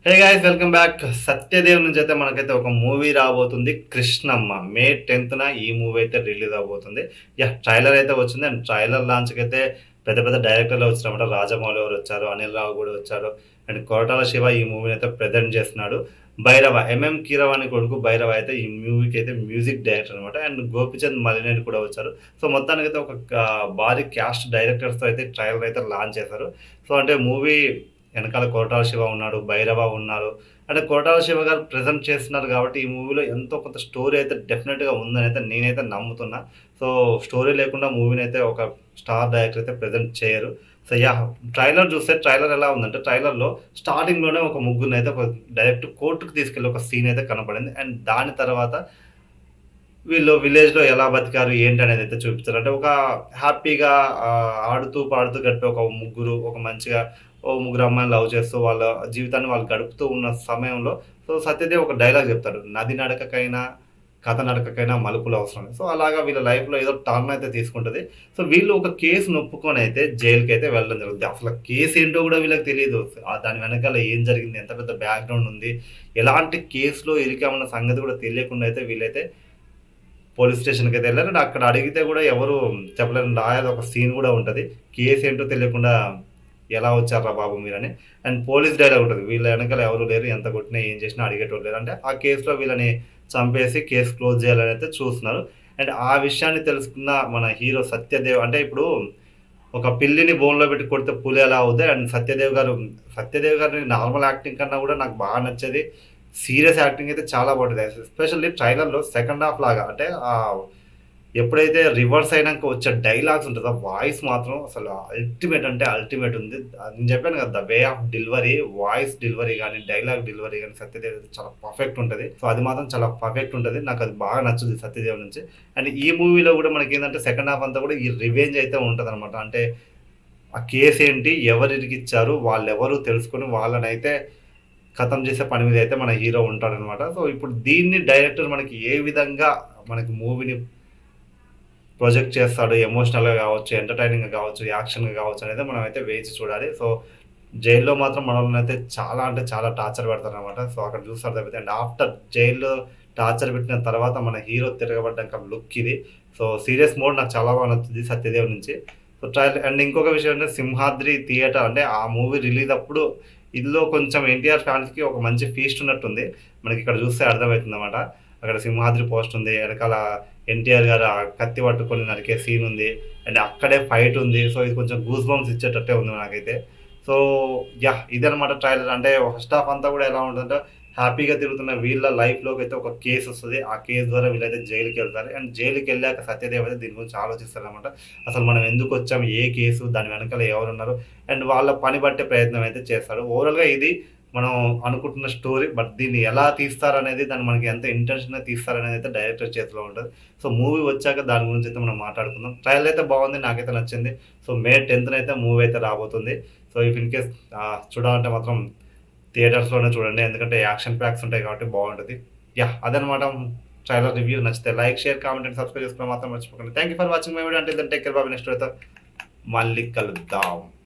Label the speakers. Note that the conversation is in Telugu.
Speaker 1: Hey guys welcome back. Satyadev నుంచి అయితే మనకైతే ఒక మూవీ రాబోతుంది 'కృష్ణమ్మ'. మే 10న ఈ మూవీ అయితే రిలీజ్ అవబోతుంది. ట్రైలర్ అయితే వచ్చింది. అండ్ ట్రైలర్ లాంచ్‌కి అయితే పెద్ద పెద్ద డైరెక్టర్‌లు వచ్చారన్నమాట. రాజమౌళి గారు వచ్చారు, అనిల్ రావు కూడా వచ్చారు. అండ్ కొరటాల శివ ఈ మూవీని అయితే ప్రెజెంట్ చేస్తున్నాడు. భైరవ ఎంఎం కీరవాణి కొడుకు భైరవ అయితే ఈ మూవీకి అయితే మ్యూజిక్ డైరెక్టర్ అనమాట. అండ్ గోపిచంద్ మలినేని కూడా వచ్చారు. సో మొత్తానికైతే ఒక భారీ క్యాస్ట్ డైరెక్టర్స్‌తో అయితే ట్రైలర్ అయితే లాంచ్ చేశారు. సో అంటే మూవీ ఎనకాల కొరటాల శివ ఉన్నాడు, భైరవ ఉన్నారు. అంటే కొరటాల శివ గారు ప్రెజెంట్ చేస్తున్నారు కాబట్టి, ఈ మూవీలో ఎంతో కొంత స్టోరీ అయితే డెఫినెట్‌గా ఉందనైతే నేనైతే నమ్ముతున్నా. సో, స్టోరీ లేకుండా మూవీనైతే ఒక స్టార్ డైరెక్టర్ అయితే ప్రెజెంట్ చేయరు. సో, ట్రైలర్ చూస్తే ట్రైలర్ ఎలా ఉందంటే, ట్రైలర్‌లో స్టార్టింగ్‌లోనే ఒక ముగ్గురినైతే డైరెక్ట్ కోర్ట్‌కి తీసుకెళ్ళి ఒక సీన్ అయితే కనపడింది. అండ్ దాని తర్వాత వీళ్ళు విలేజ్‌లో ఎలా బతికారు ఏంటనేదైతే చూపిచ్చారు. అంటే ఒక హ్యాపీగా ఆడుతూ, పాడుతూ గడిపే ఒక ముగ్గురు, ఒక మంచిగా ఓ ముగ్గురు అమ్మాయిలని లవ్ చేస్తూ వాళ్ళ జీవితాన్ని వాళ్ళు గడుపుతూ ఉన్న సమయంలో సో, సత్యదేవ్ ఒక డైలాగ్ చెప్తాడు. "నది నడకకైనా, కథ నడకకైనా మలుపులు అవసరం." సో, అలాగా వీళ్ళ లైఫ్‌లో ఏదో టర్న్ అయితే తీసుకుంటది. సో, వీళ్ళు ఒక కేస్‌ని ఒప్పుకొనైతే జైలుకైతే వెళ్ళడం జరుగుద్ది. అసలు కేస్ ఏంటో గూడా వీళ్ళకి తెలీదు. దాని వెనకాల ఏం జరిగింది? ఎంత పెద్ద బ్యాక్‌గ్రౌండ్ ఉంది? ఎలాంటి కేస్‌లో ఇరికామన్న సంగతి కూడా తెలియకుండా అయితే వీళ్ళైతే పోలీస్ స్టేషన్‌కైతే ఎళ్లారు. అక్కడ అడిగితే గూడా ఎవరు చెప్పలేరు. లాయర్ ఒక సీన్ గూడా ఉంటది. కేసేంటో తెలియకుండా ఎలా వచ్చార్రా బాబు మీరని. అండ్ పోలీస్ డైలాగ్ ఉంటది. వీళ్ళ ఎనకాల ఎవరు లేరు. ఎంత కొట్టినా, ఏం చేసినా అడిగేటోళ్ళు లేరు. అంటే ఆ కేస్‌లో వీళ్ళని చంపేసి కేస్ క్లోజ్ చేయాలనైతే చూస్తున్నారు. అండ్ ఆ విషయాన్ని తెలుసుకున్న మన హీరో సత్యదేవ్ అంటే ఇప్పుడు ఒక పిల్లిని బోన్‌లో పెట్టి కొడితే పులి ఎలా అవుద్దో అండ్ సత్యదేవ్ గారి నార్మల్ యాక్టింగ్ కన్నా గూడా నాకు బాగా నచ్చేది సీరియస్ యాక్టింగ్ అయితే చాలా బావుంటది. ఎస్పెషల్లీ ట్రైలర్‌లో సెకండ్ హాఫ్ లాగా అంటే ఎప్పుడైతే రివర్స్ అయినంక వచ్చే డైలాగ్స్ ఉంటదో, వాయిస్ మాత్రం అసలు అల్టిమేట్ అంటే అల్టిమేట్ ఉంది. నేను చెప్పాను కదా! The way of delivery, voice delivery గాని, డైలాగ్ డెలివరీ గాని సత్యదేవ్ చాలా పర్ఫెక్ట్ ఉంటది. సో, అది మాత్రం చాలా పర్ఫెక్ట్ ఉంటది. నాకది బాగా నచ్చుద్ది సత్యదేవ్ నుంచి. అండ్ ఈ మూవీలో గూడా మనకేందంటే సెకండ్ హాఫ్ అంతా గూడా ఈ రివెంజ్ అయితే ఉంటదనమాట. అంటే ఆ కేసేంటి? ఎవరు ఇరికిచ్చారు? వాళ్ళెవరు తెలుసుకొని వాళ్ళనైతే ఖతం చేసే పని మీద అయితే మన హీరో ఉంటాడనమాట. సో, ఇప్పుడు దీన్ని డైరెక్టర్ మనకి ఏ విధంగా మనకి మూవీని ప్రొజెక్ట్ చేస్తాడు. ఎమోషనల్‌గా గావచ్చు, ఎంటర్‌టైనింగ్‌గా గావచ్చు, యాక్షన్‌గా గావచ్చు అనేది మనమైతే వేచి చూడాలి. సో, జైల్‌లో మాత్రం మనోళ్ళనైతే చాలా అంటే చాలా టార్చర్ పెడతారనమాట. సో, అక్కడ చూస్తే అర్థమైద్ది. అండ్ ఆఫ్టర్ జైల్‌లో టార్చర్ పెట్టిన తర్వాత మన హీరో తిరగబడ్డాక లుక్ ఇది. సో, సీరియస్ మోడ్ నాకు చాలా బాగా నచ్చుద్ది 'సత్యదేవ్' నుంచి. సో, అండ్ ఇంకొక విషయం ఏంటంటే 'సింహాద్రి థియేటర్' అంటే ఆ మూవీ రిలీజ్ అప్పుడు ఇందులో కొంచెం ఎన్టీఆర్ ఫ్యాన్స్‌కి ఒక మంచి ఫీస్ట్ ఉన్నట్టుంది. మనకిక్కడ చూస్తే అర్థమైతుందనమాట. అక్కడ సింహాద్రి పోస్ట్ ఉంది. ఎనకాల ఎన్టీఆర్ గారు ఆ కత్తి పట్టుకొని నరికే సీన్ ఉంది. అండ్ అక్కడే ఫైట్ ఉంది. సో, ఇది కొంచెం గూస్ బంప్స్ ఇచ్చేటట్టే ఉంది నాకైతే. సో, ఇదనమాట ట్రైలర్. అంటే ఫస్ట్ హాఫ్ అంతా కూడా ఎలా ఉంటదంటే హ్యాపీగా తిరుగుతున్న వీళ్ళ లైఫ్‌లోకైతే ఒక కేస్ వస్తది. ఆ కేస్ ద్వారా వీళ్ళైతే జైలుకెళ్తారు. అండ్ జైలుకెళ్ళాక సత్యదేవ్ అయితే దీని గురించి ఆలోచిస్తారనమాట. అసలు మనం ఎందుకొచ్చాం? ఏ కేసు? దాని వెనకాల ఎవరున్నారు? అండ్ వాళ్ళ పని పట్టే ప్రయత్నం అయితే చేస్తాడు. ఓవరాల్‌గా ఇది మనం అనుకుంటున్న స్టోరీ. బట్ దీన్ని ఎలా తీస్తారనేది దాన్ని మనకి ఎంత ఇంటెన్షన్‌గా తీస్తారనేది అయితే డైరెక్టర్ చేతిలో ఉంటది. సో, మూవీ వచ్చాక దాని గురించి అయితే మనం మాట్లాడుకుందాం. ట్రైలర్ అయితే బాగుంది. నాకైతే నచ్చింది. సో, మే 10న అయితే మూవీ అయితే రాబోతుంది. సో, ఇఫ్ ఇన్ కేస్ చూడాలంటే మాత్రం థియేటర్స్‌లోనే చూడండి. ఎందుకంటే యాక్షన్ ప్యాక్స్ ఉంటాయి కాబట్టి బావుంటది. అదనమాట ట్రైలర్ రివ్యూ. నచ్చితే like, share, comment and subscribe చేసుకోవడం మాత్రం మర్చిపోకండి. Thank you for watching my video. Until then take care. Bye. Next వీడియోతో మళ్ళీ కలుద్దాం.